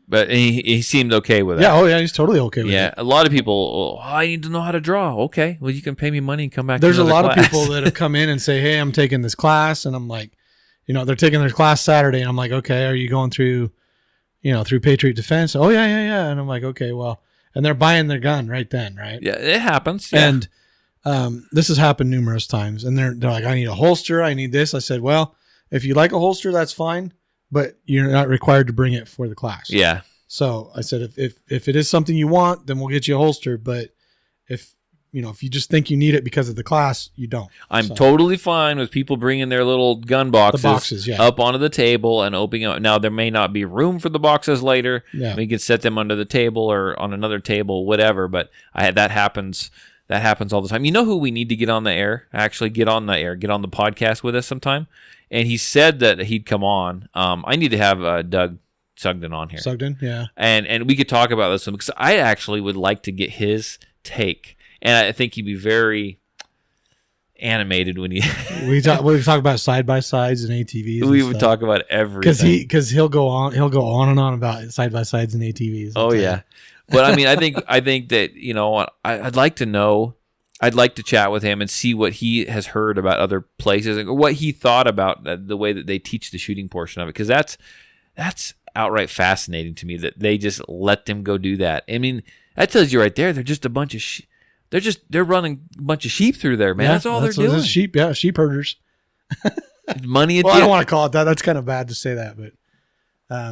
But he seemed okay with that. Yeah. Oh, yeah. He's totally okay with it. Yeah. A lot of people, I need to know how to draw. Okay. Well, you can pay me money and come back. There's a lot of people that have come in and say, hey, I'm taking this class. And I'm like, they're taking their class Saturday. And I'm like, okay, are you going through Patriot Defense? Oh, yeah. And I'm like, okay, well, and they're buying their gun right then, right? Yeah, it happens. Yeah. And this has happened numerous times. And they're like, I need a holster. I need this. I said, well, if you like a holster, that's fine. But you're not required to bring it for the class. Yeah. So I said, if it is something you want, then we'll get you a holster. But if you just think you need it because of the class, you don't. I'm totally fine with people bringing their little gun boxes, up onto the table and opening up. Now, there may not be room for the boxes later. Yeah. We can set them under the table or on another table, whatever. But that happens. That happens all the time. You know who we need to get on the air? Actually, get on the podcast with us sometime. And he said that he'd come on. I need to have Doug Sugden on here. Sugden, yeah. And we could talk about this because I actually would like to get his take. And I think he'd be very animated when he... we talk about side-by-sides and ATVs. We would talk about everything. Because he'll go on and on about side-by-sides and ATVs. Oh, yeah. But I mean, I think that, I'd like to know. I'd like to chat with him and see what he has heard about other places or what he thought about the way that they teach the shooting portion of it, because that's outright fascinating to me that they just let them go do that. I mean, that tells you right there they're just a bunch of they're running a bunch of sheep through there, man. That's all they're doing. Sheep herders. Money. Well, I don't want to call it that. That's kind of bad to say that, but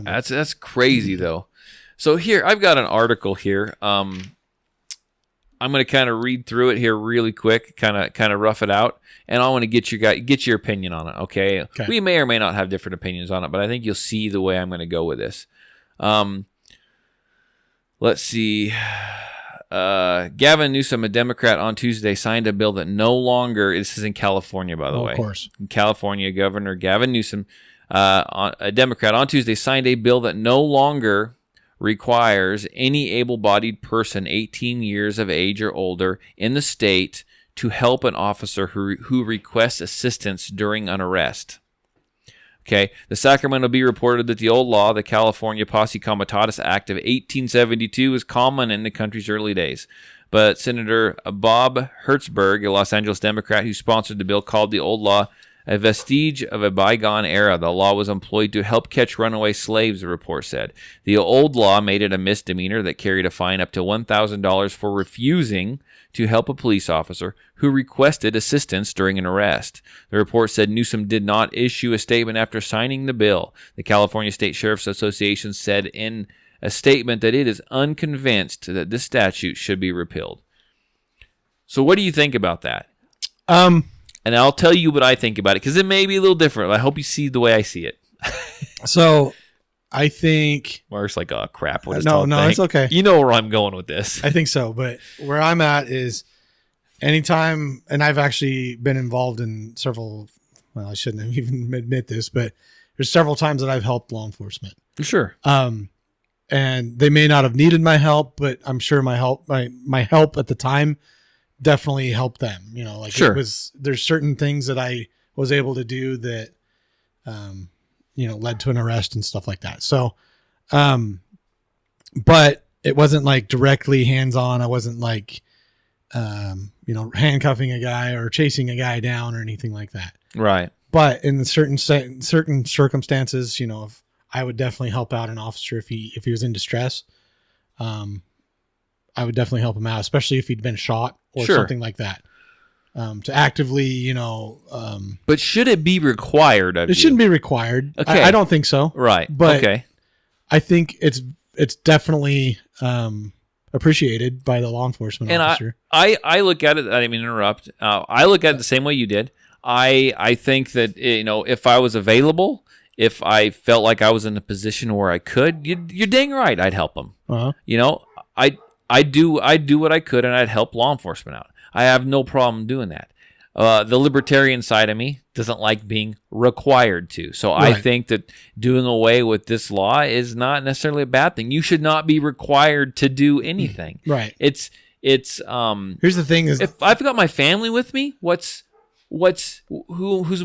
that's crazy though. So here I've got an article here. I'm going to kind of read through it here really quick, kind of rough it out, and I want to get your opinion on it. Okay? We may or may not have different opinions on it, but I think you'll see the way I'm going to go with this. Let's see. Gavin Newsom, a Democrat, on Tuesday signed a bill that no longer. This is in California, by the way. Of course, in California, Governor Gavin Newsom, a Democrat, on Tuesday signed a bill that no longer requires any able-bodied person 18 years of age or older in the state to help an officer who requests assistance during an arrest. Okay, the Sacramento Bee reported that the old law, the California Posse Comitatus Act of 1872, was common in the country's early days. But Senator Bob Hertzberg, a Los Angeles Democrat who sponsored the bill, called the old law a vestige of a bygone era. The law was employed to help catch runaway slaves, the report said. The old law made it a misdemeanor that carried a fine up to $1,000 for refusing to help a police officer who requested assistance during an arrest. The report said Newsom did not issue a statement after signing the bill. The California State Sheriff's Association said in a statement that it is unconvinced that this statute should be repealed. So what do you think about that? And I'll tell you what I think about it, because it may be a little different. I hope you see the way I see it. So, I think... Mark's like, oh, crap. What is no, it's okay. You know where I'm going with this. I think so, but where I'm at is anytime, and I've actually been involved in several, well, I shouldn't even admit this, but there's several times that I've helped law enforcement. Sure. And they may not have needed my help, but I'm sure my help at the time definitely helped them. Sure. There's certain things that I was able to do that, led to an arrest and stuff like that. So, but it wasn't like directly hands-on. I wasn't like, handcuffing a guy or chasing a guy down or anything like that. Right. But in certain circumstances, if I would definitely help out an officer if he was in distress. I would definitely help him out, especially if he'd been shot or something like that. To actively, But should it be required of you? It shouldn't be required. Okay. I don't think so. Right. But okay. I think it's definitely appreciated by the law enforcement officer. I look at it, I didn't mean to interrupt. I look at it the same way you did. I think that, if I was available, if I felt like I was in a position where I could, you're dang right I'd help them. Uh-huh. I do what I could, and I'd help law enforcement out. I have no problem doing that. The libertarian side of me doesn't like being required to. So right. I think that doing away with this law is not necessarily a bad thing. You should not be required to do anything. Right. It's here's the thing is, if I've got my family with me, who's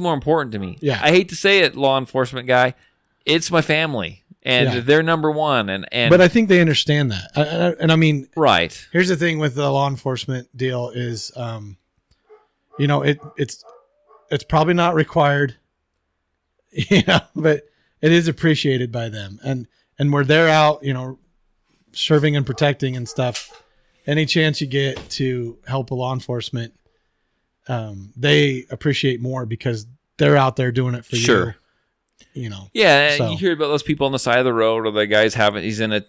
more important to me? Yeah. I hate to say it, law enforcement guy. It's my family. And they're number one. And but I think they understand that. And I mean, right. Here's the thing with the law enforcement deal is, it's probably not required, but it is appreciated by them. And where they're out, serving and protecting and stuff, any chance you get to help a law enforcement, they appreciate more because they're out there doing it for you. Yeah, so. You hear about those people on the side of the road, or the guy's he's in a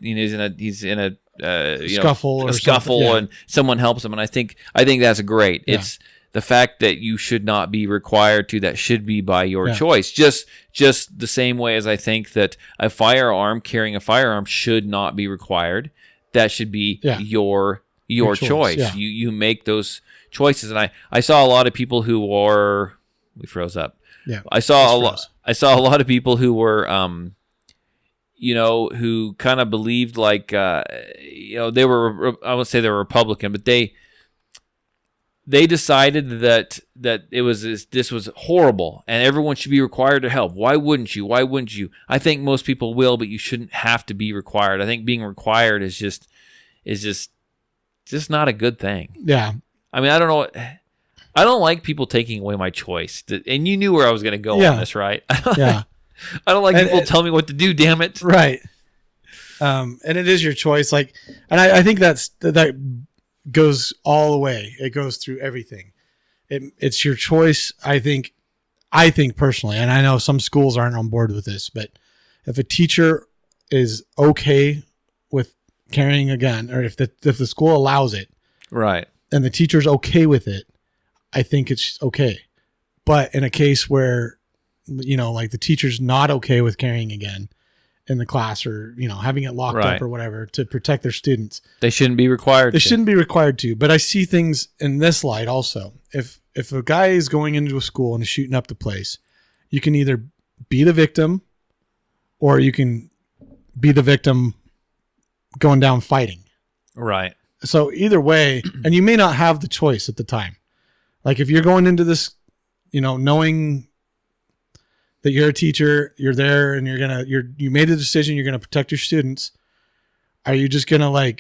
scuffle and someone helps him, and I think that's great. Yeah. It's the fact that you should not be required to. That should be by your choice. Just the same way as I think that carrying a firearm should not be required. That should be your choice. Yeah. You make those choices, and I saw a lot of people who were we froze up. Yeah, I saw a lot of people who were, who kind of believed like, they were. I would say they were Republican, but they decided that this was horrible and everyone should be required to help. Why wouldn't you? Why wouldn't you? I think most people will, but you shouldn't have to be required. I think being required is just is just not a good thing. Yeah. I mean, I don't know. I don't like people taking away my choice. And you knew where I was going to go on this, right? Yeah. I don't like people telling me what to do, damn it. Right. And it is your choice. Like, and I think that goes all the way. It goes through everything. It's your choice. I think personally, and I know some schools aren't on board with this, but if a teacher is okay with carrying a gun, or if the school allows it, right, and the teacher's okay with it, I think it's okay. But in a case where, like the teacher's not okay with carrying a gun in the class, or, having it locked up or whatever to protect their students, they shouldn't be required to. But I see things in this light also. If a guy is going into a school and is shooting up the place, you can either be the victim or you can be the victim going down fighting. Right. So either way, and you may not have the choice at the time. Like if you're going into this, knowing that you're a teacher, you're there and you made a decision, you're going to protect your students. Are you just going to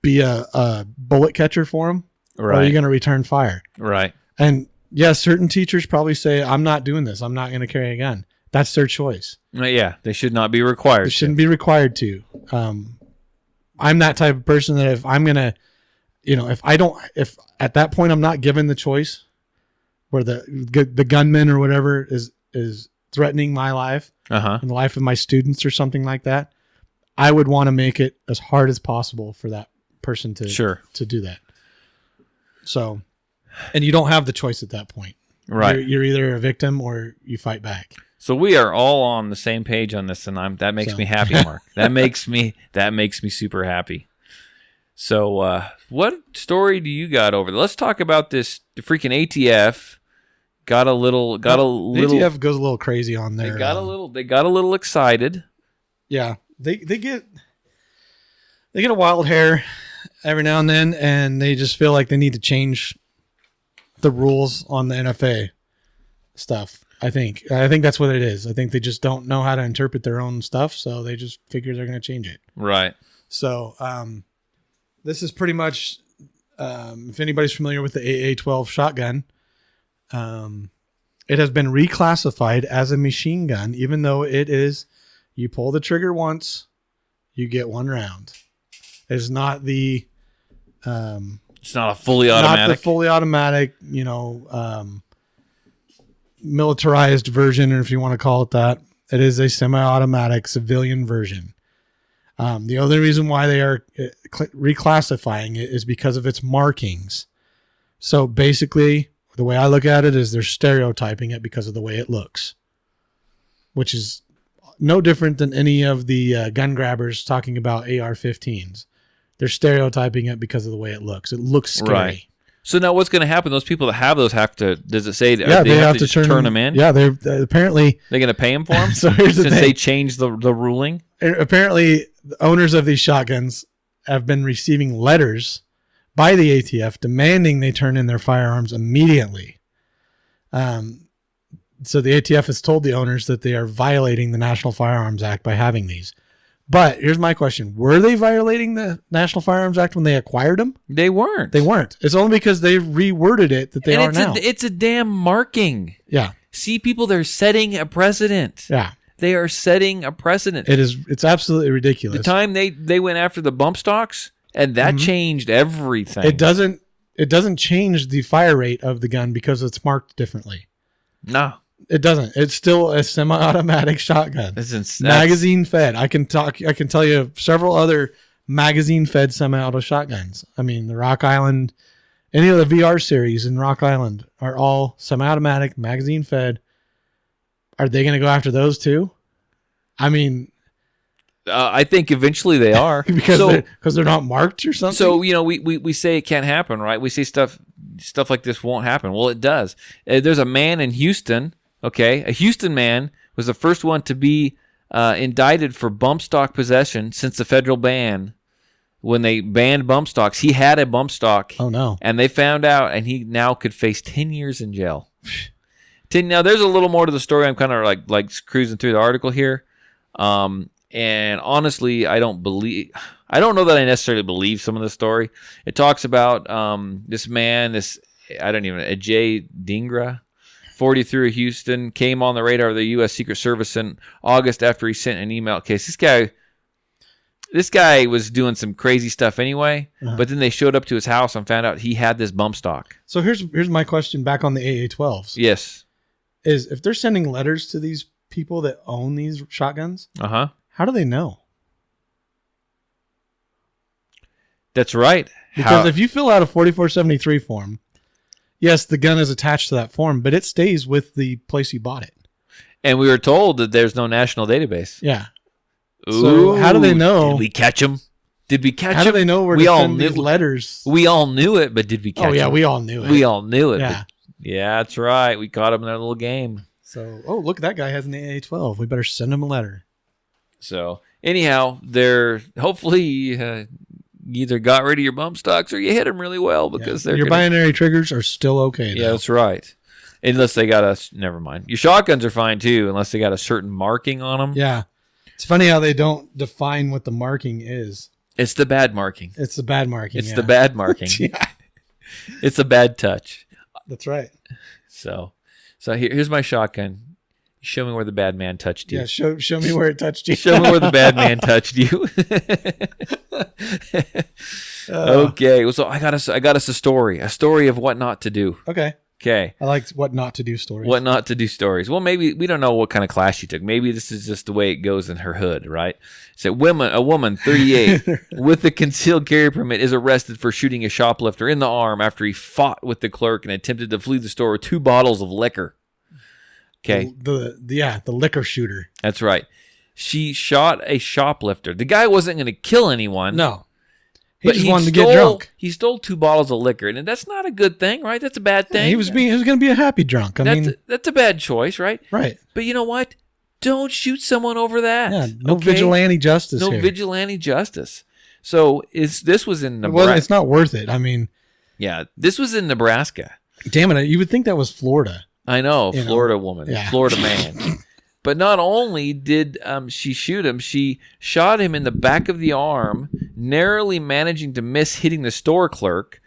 be a bullet catcher for them? Right. Or are you going to return fire? Right. And yes, certain teachers probably say, I'm not doing this. I'm not going to carry a gun. That's their choice. Yeah. They should not be required. They shouldn't be required to. I'm that type of person that if I'm going to, if at that point I'm not given the choice where the gunman or whatever is threatening my life and the life of my students or something like that, I would want to make it as hard as possible for that person to do that. So, and you don't have the choice at that point. Right. You're either a victim or you fight back. So we are all on the same page on this, and that makes me happy, Mark. That makes me super happy. So, what story do you got over there? Let's talk about this. The freaking ATF got a little. ATF goes a little crazy on there. They got a little excited. Yeah, they get a wild hair every now and then, and they just feel like they need to change the rules on the NFA stuff. I think that's what it is. I think they just don't know how to interpret their own stuff, so they just figure they're going to change it. Right. So, this is pretty much, if anybody's familiar with the Aa12 shotgun, it has been reclassified as a machine gun, even though it is, you pull the trigger once, you get one round. It's not the, it's not a fully automatic. Not the fully automatic, militarized version, or if you want to call it that. It is a semi-automatic civilian version. The only reason why they are reclassifying it is because of its markings. So basically, the way I look at it is they're stereotyping it because of the way it looks, which is no different than any of the gun grabbers talking about AR-15s. They're stereotyping it because of the way it looks. It looks scary. Right. So now what's going to happen? Those people that have those have to, does it say, they have to turn them in? Yeah, they're apparently. They're going to pay them for them? So here's the thing. Since they changed the ruling? Apparently, the owners of these shotguns have been receiving letters by the ATF demanding they turn in their firearms immediately. So the ATF has told the owners that they are violating the National Firearms Act by having these. But here's my question. Were they violating the National Firearms Act when they acquired them? They weren't. They weren't. It's only because they reworded it that they are now. It's a damn marking. Yeah. See, people, they're setting a precedent. Yeah. They are setting a precedent. It's absolutely ridiculous. The time they went after the bump stocks, and that changed everything. It doesn't change the fire rate of the gun because it's marked differently. No. It doesn't. It's still a semi-automatic shotgun. Magazine fed. I can tell you several other magazine fed semi-auto shotguns. I mean, the Rock Island, any of the VR series in Rock Island are all semi-automatic, magazine fed. Are they going to go after those too? I mean, I think eventually they are because they're not marked or something. So we say it can't happen, right? We say stuff like this won't happen. Well, it does. There's a man in Houston. Okay, a Houston man was the first one to be indicted for bump stock possession since the federal ban. When they banned bump stocks, he had a bump stock. Oh, no. And they found out, and he now could face 10 years in jail. Now, there's a little more to the story. I'm kind of like cruising through the article here. And honestly, I don't know that I necessarily believe some of the story. It talks about this man, Ajay Dhingra, 43 of Houston, came on the radar of the U.S. Secret Service in August after he sent an email case. This guy was doing some crazy stuff anyway, but then they showed up to his house and found out he had this bump stock. So here's my question back on the AA-12s. Yes. Is if they're sending letters to these people that own these shotguns, how do they know? That's right. Because if you fill out a 4473 form, yes, the gun is attached to that form, but it stays with the place you bought it. And we were told that there's no national database. Yeah. Ooh, so how do they know? Did we catch them? How do they know where to send these letters? We all knew it, but did we catch them? Oh, yeah, we all knew it. We all knew it. Yeah. Yeah, that's right. We caught them in their little game. So, look, that guy has an AA-12. We better send him a letter. So, anyhow, they're hopefully either got rid of your bump stocks or you hit them really well because your binary triggers are still okay. Yeah, that's right. Unless they got never mind. Your shotguns are fine too, unless they got a certain marking on them. Yeah. It's funny how they don't define what the marking is. It's the bad marking. It's the bad marking. It's the bad marking. Yeah. It's a bad touch. That's right. So here's my shotgun. Show me where the bad man touched you. Yeah, show me where it touched you. Show me where the bad man touched you. Okay, so I got us a story of what not to do. Okay. I like what not to do stories. What not to do stories. Well, maybe we don't know what kind of class she took. Maybe this is just the way it goes in her hood, right? So a woman, 38, with a concealed carry permit is arrested for shooting a shoplifter in the arm after he fought with the clerk and attempted to flee the store with 2 bottles of liquor. Okay. The liquor shooter. That's right. She shot a shoplifter. The guy wasn't going to kill anyone. No. He just wanted to get drunk. He stole 2 bottles of liquor, and that's not a good thing, right? That's a bad thing. He was going to be a happy drunk. That's a bad choice, right? Right. But you know what? Don't shoot someone over that. Yeah, no vigilante justice. No here. vigilante justice. So this was in Nebraska. Well, it's not worth it. Yeah, this was in Nebraska. Damn it! You would think that was Florida. I know, Florida woman, Florida man. But not only did she shoot him, she shot him in the back of the arm, narrowly managing to miss hitting the store clerk,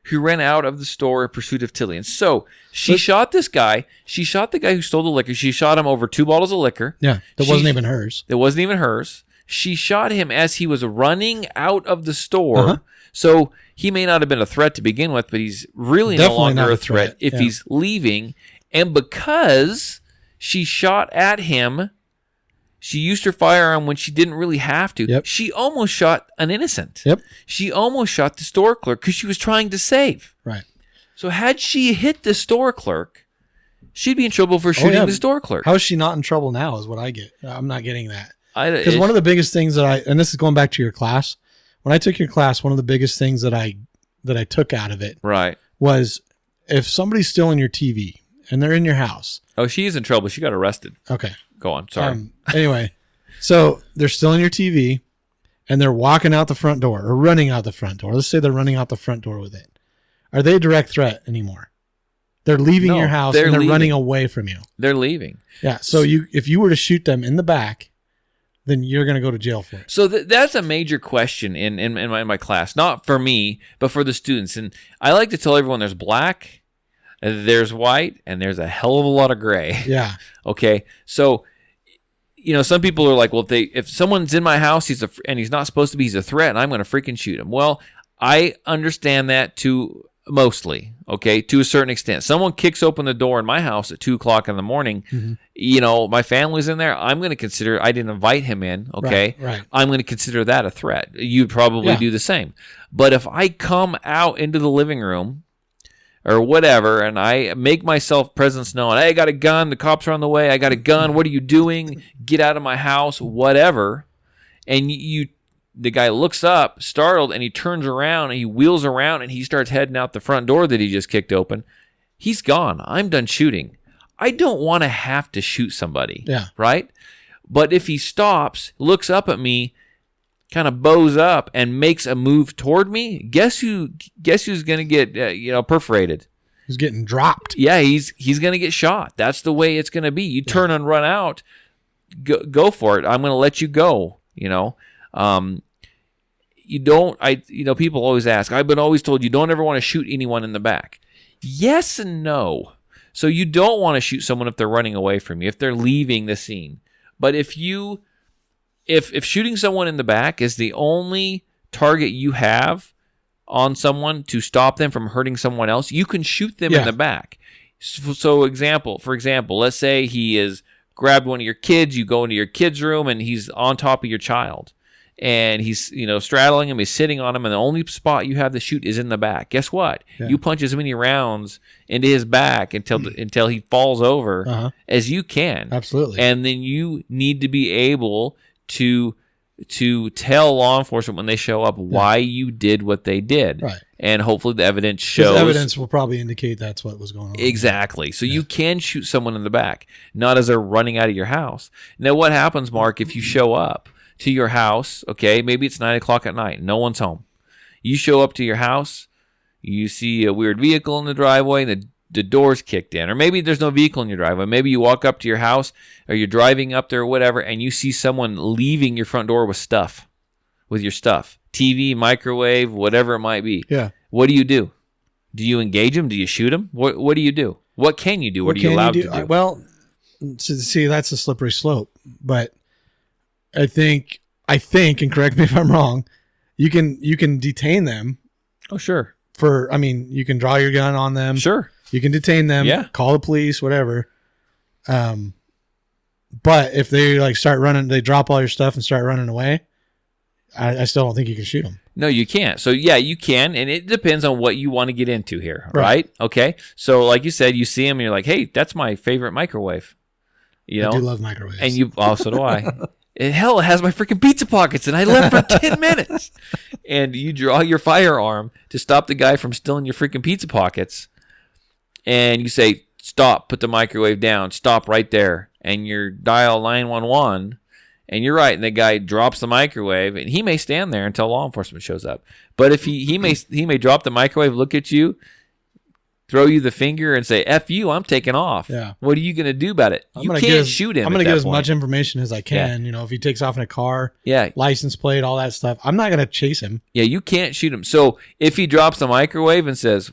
who ran out of the store in pursuit of Tillian. So she shot this guy. She shot the guy who stole the liquor. She shot him over 2 bottles of liquor. Yeah, that wasn't even hers. It wasn't even hers. She shot him as he was running out of the store. So he may not have been a threat to begin with, but he's really Definitely no longer a threat if he's leaving. And because she shot at him, she used her firearm when she didn't really have to. Yep. She almost shot an innocent. Yep. She almost shot the store clerk because she was trying to save. Right. So had she hit the store clerk, she'd be in trouble for shooting the store clerk. How is she not in trouble now is what I get. I'm not getting that. Because one of the biggest things and this is going back to your class, when I took your class, one of the biggest things that I took out of it was if somebody's stealing your TV and they're in your house. Oh, she is in trouble. She got arrested. Okay. Go on. Sorry. Anyway, so they're stealing your TV and they're walking out the front door or running out the front door. Let's say they're running out the front door with it. Are they a direct threat anymore? They're leaving your house and they're running away from you. They're leaving. Yeah. So if you were to shoot them in the back, then you're going to go to jail for it. So that's a major question in my class. Not for me, but for the students. And I like to tell everyone there's black, there's white, and there's a hell of a lot of gray. Yeah. Okay. So, some people are like, well, if someone's in my house, and he's not supposed to be, he's a threat, and I'm going to freaking shoot him. Well, I understand that too, mostly, okay, to a certain extent. Someone kicks open the door in my house at 2:00 in the morning. Mm-hmm. My family's in there. I'm going to consider, I didn't invite him in, okay? Right. I'm going to consider that a threat. You'd probably do the same. But if I come out into the living room or whatever, and I make myself presence known, hey, I got a gun, the cops are on the way, I got a gun, what are you doing? Get out of my house, whatever. And the guy looks up, startled, and he turns around, and he wheels around, and he starts heading out the front door that he just kicked open. He's gone. I'm done shooting. I don't want to have to shoot somebody, right? But if he stops, looks up at me, kind of bows up, and makes a move toward me, guess who's going to get perforated? He's getting dropped. Yeah, he's going to get shot. That's the way it's going to be. You turn and run out. go for it. I'm going to let you go. People always ask, I've been always told you don't ever want to shoot anyone in the back. Yes and no. So you don't want to shoot someone if they're running away from you, if they're leaving the scene. But if shooting someone in the back is the only target you have on someone to stop them from hurting someone else, you can shoot them in the back. So for example, let's say he has grabbed one of your kids, you go into your kid's room and he's on top of your child. And he's, straddling him, he's sitting on him, and the only spot you have to shoot is in the back. Guess what? Yeah. You punch as many rounds into his back until he falls over as you can. Absolutely. And then you need to be able to tell law enforcement when they show up why you did what they did. Right. And hopefully the evidence shows. The evidence will probably indicate that's what was going on. Exactly. So you can shoot someone in the back, not as they're running out of your house. Now, what happens, Mark, if you show up to your house, okay, maybe it's 9 o'clock at night, no one's home. You show up to your house, you see a weird vehicle in the driveway, and the door's kicked in. Or maybe there's no vehicle in your driveway. Maybe you walk up to your house, or you're driving up there or whatever, and you see someone leaving your front door with your stuff. TV, microwave, whatever it might be. Yeah. What do you do? Do you engage them? Do you shoot them? What do you do? What can you do? What are you allowed to do? Well, see, that's a slippery slope, but I think, and correct me if I'm wrong, you can detain them. Oh, sure. You can draw your gun on them. Sure. You can detain them. Yeah. Call the police, whatever. But if they start running, they drop all your stuff and start running away, I still don't think you can shoot them. No, you can't. So yeah, you can, and it depends on what you want to get into here, right? Okay. So like you said, you see them and you're like, hey, that's my favorite microwave. I do love microwaves. And so do I. Hell, it has my freaking pizza pockets, and I left for 10 minutes. And you draw your firearm to stop the guy from stealing your freaking pizza pockets. And you say, stop, put the microwave down, stop right there. And you dial 911, and you're right, and the guy drops the microwave, and he may stand there until law enforcement shows up. But if he may drop the microwave, look at you, throw you the finger and say, F you, I'm taking off. Yeah. What are you going to do about it? You can't shoot him. I'm going to get as much information as I can. Yeah. If he takes off in a car, license plate, all that stuff, I'm not going to chase him. Yeah, you can't shoot him. So if he drops the microwave and says,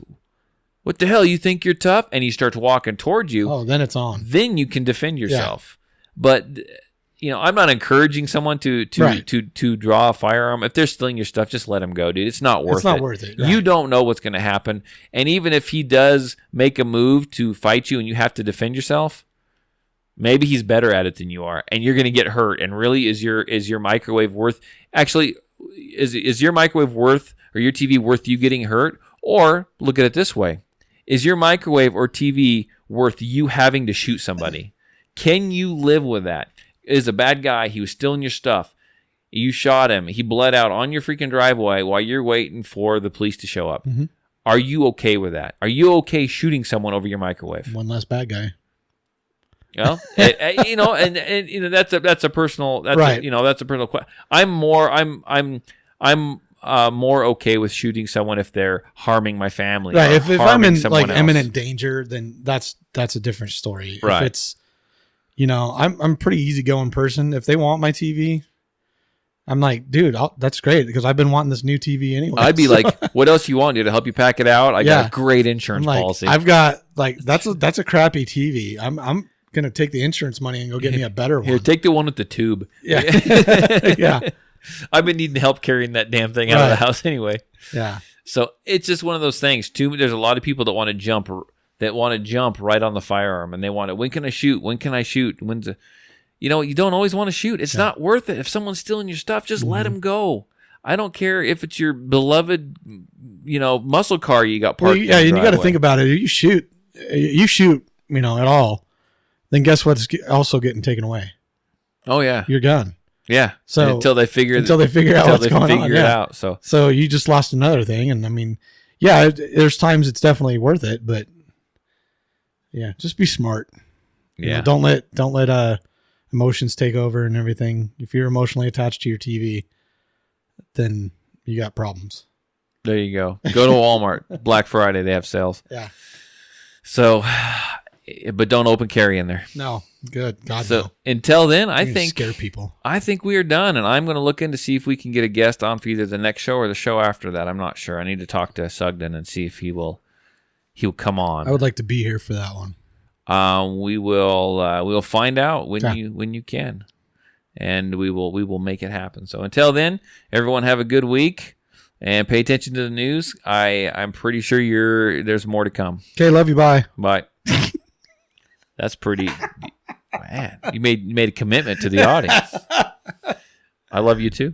what the hell, you think you're tough? And he starts walking towards you. Oh, then it's on. Then you can defend yourself. Yeah. But I'm not encouraging someone to draw a firearm. If they're stealing your stuff, just let them go, dude. It's not worth it. It's not worth it. Right. You don't know what's going to happen. And even if he does make a move to fight you and you have to defend yourself, maybe he's better at it than you are, and you're going to get hurt. And really, is your microwave worth? Actually, is your microwave worth, or your TV worth you getting hurt? Or look at it this way: is your microwave or TV worth you having to shoot somebody? Can you live with that? Is a bad guy. He was stealing your stuff. You shot him. He bled out on your freaking driveway while you're waiting for the police to show up. Mm-hmm. Are you okay with that? Are you okay shooting someone over your microwave? One less bad guy. Well, that's a personal. That's a personal question. I'm more okay with shooting someone if they're harming my family. Right. If I'm in imminent danger, then that's a different story. Right. If it's I'm a pretty easygoing person. If they want my TV, I'm like, dude, that's great because I've been wanting this new TV anyway. I'd be like, what else you want, dude? To help you pack it out? I got a great insurance policy. I've got that's a crappy TV. I'm gonna take the insurance money and go get me a better one. Here, take the one with the tube. Yeah, yeah. I've been needing help carrying that damn thing out of the house anyway. Yeah. So it's just one of those things. There's a lot of people that want to jump right on the firearm, and they want it. When can I shoot? When can I shoot? You don't always want to shoot. It's not worth it. If someone's stealing your stuff, just let them go. I don't care if it's your beloved, muscle car you got parked. Well, and you got to think about it. You shoot, at all, then guess what's also getting taken away? Oh yeah, your gun. Yeah. So until they figure out what's going on. It out. So you just lost another thing, and I mean, there's times it's definitely worth it, but just be smart. Yeah. Don't let emotions take over and everything. If you're emotionally attached to your TV, then you got problems. There you go. Go to Walmart. Black Friday, they have sales. Yeah. So, but don't open carry in there. No, good. God, So no. until then, You can scare people. I think we are done, and I'm going to look in to see if we can get a guest on for either the next show or the show after that. I'm not sure. I need to talk to Sugden and see if he'll come on. I would like to be here for that one. We'll find out when Okay. you can, and we will make it happen. So until then, everyone have a good week and pay attention to the news. I'm pretty sure there's more to come. Okay, love you. Bye. Bye. That's pretty. Man, you made a commitment to the audience. I love you too.